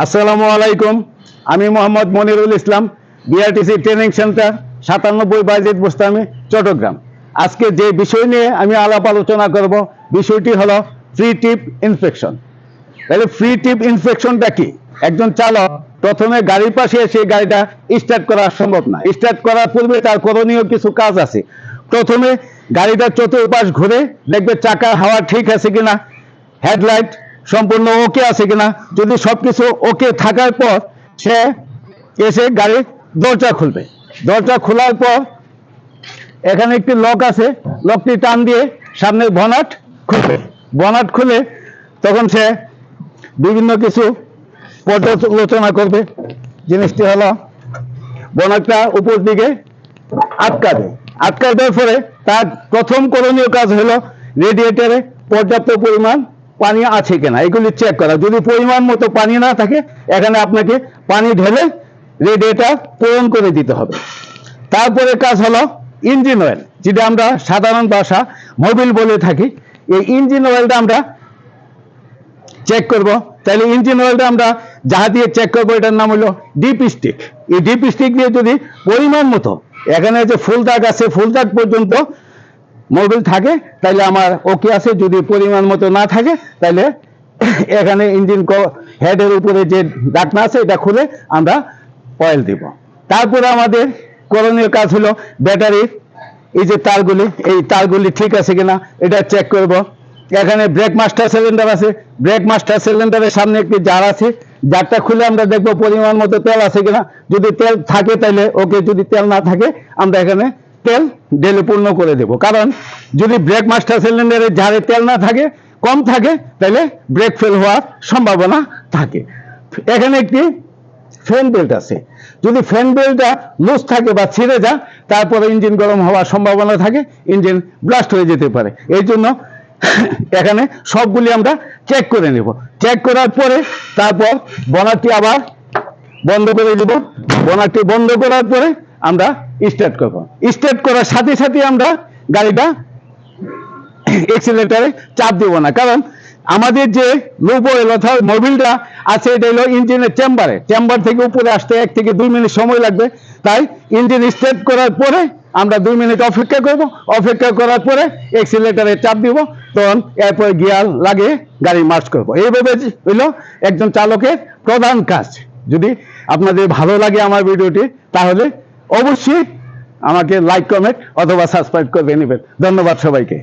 আসসালামু আলাইকুম। আমি মোহাম্মদ মনিরুল ইসলাম, বিআরটিসি ট্রেনিং সেন্টার 97 বাজিত বোস্তামি, চট্টগ্রাম। আজকে যে বিষয় নিয়ে আমি আলাপ আলোচনা করব, বিষয়টি হলো ফ্রি টিপ ইন্সপেকশন। তাহলে ফ্রি টিপ ইন্সপেকশনটা কি? একজন চালক প্রথমে গাড়ির পাশে এসে গাড়িটা স্টার্ট করা সম্ভব না। স্টার্ট করার পূর্বে তার করণীয় কিছু কাজ আছে। প্রথমে গাড়িটা চতুর্পাশ ঘুরে দেখবে চাকা হাওয়া ঠিক আছে কিনা, হেডলাইট সম্পূর্ণ ওকে আছে কিনা। যদি সবকিছু ওকে থাকার পর সে এসে গাড়ির দরজা খুলবে। দরজা খোলার পর এখানে একটি লক আছে, লকটি টান দিয়ে সামনের বনাট খুলবে। বনাট খুলে তখন সে বিভিন্ন কিছু পর্যালোচনা করবে। জিনিসটি হলো বনাটটা উপর দিকে আটকাবে। আটকা দেওয়ার পরে তার প্রথম করণীয় কাজ হলো রেডিয়েটরে পর্যাপ্ত পরিমাণ পানি আছে কিনা এগুলি চেক করা। যদি পরিমাণ মতো পানি না থাকে, এখানে আপনাকে পানি ঢেলে রেডিয়েটর পূরণ করে দিতে হবে। তারপরে কাজ হলো ইঞ্জিন অয়েল, যেটা আমরা সাধারণ ভাষা মোবিল বলে থাকি। এই ইঞ্জিন অয়েলটা আমরা চেক করব। তাহলে ইঞ্জিন অয়েলটা আমরা যাহা দিয়ে চেক করবো, এটার নাম হলো ডিপ স্টিক। এই ডিপ স্টিক দিয়ে যদি পরিমাণ মতো এখানে যে ফুল দাগ আছে, ফুল দাগ পর্যন্ত মোবিল থাকে, তাহলে আমার ওকে আছে। যদি পরিমাণ মতো না থাকে, তাহলে এখানে ইঞ্জিন হেডের উপরে যে ঢাকনা আছে, এটা খুলে আমরা অয়েল দিব। তারপরে আমাদের করণীয় কাজ হলো ব্যাটারির এই যে তারগুলি, এই তারগুলি ঠিক আছে কিনা এটা চেক করব। এখানে ব্রেক মাস্টার সিলিন্ডার আছে, ব্রেক মাস্টার সিলিন্ডারের সামনে একটি জার আছে, জারটা খুলে আমরা দেখব পরিমাণ মতো তেল আছে কিনা। যদি তেল থাকে তাহলে ওকে, যদি তেল না থাকে আমরা এখানে তেল ঢেলে পূর্ণ করে দেব। কারণ যদি ব্রেক মাস্টার সিলিন্ডারের জারে তেল না থাকে, কম থাকে, তাহলে ব্রেক ফেল হওয়ার সম্ভাবনা থাকে। এখানে একটি ফ্যান বেল্ট আছে, যদি ফ্যান বেল্টটা লুজ থাকে বা ছিঁড়ে যায়, তারপরে ইঞ্জিন গরম হওয়ার সম্ভাবনা থাকে, ইঞ্জিন ব্লাস্ট হয়ে যেতে পারে। এই জন্য এখানে সবগুলি আমরা চেক করে নেব। চেক করার পরে তারপর বনারটি আবার বন্ধ করে দিব। বনারটি বন্ধ করার পরে আমরা স্টার্ট করব। স্টার্ট করার সাথে সাথে আমরা গাড়িটা এক্সিলারেটরে চাপ দিব না, কারণ আমাদের যে লুপ অয়েল অর্থাৎ মোবিলটা আছে, এটা হলো ইঞ্জিনের চেম্বারে। চেম্বার থেকে উপরে আসতে 1 থেকে 2 মিনিট সময় লাগবে। তাই ইঞ্জিন স্টার্ট করার পরে আমরা 2 মিনিট অপেক্ষা করব। অপেক্ষা করার পরে এক্সিলারেটরে চাপ দিব, তখন এরপরে গিয়ার লাগিয়ে গাড়ি মার্চ করব। এইভাবে হইলো একজন চালকের প্রধান কাজ। যদি আপনাদের ভালো লাগে আমার ভিডিওটি, তাহলে অবশ্যই আমাকে লাইক, কমেন্ট অথবা সাবস্ক্রাইব করে নেবেন। ধন্যবাদ সবাইকে।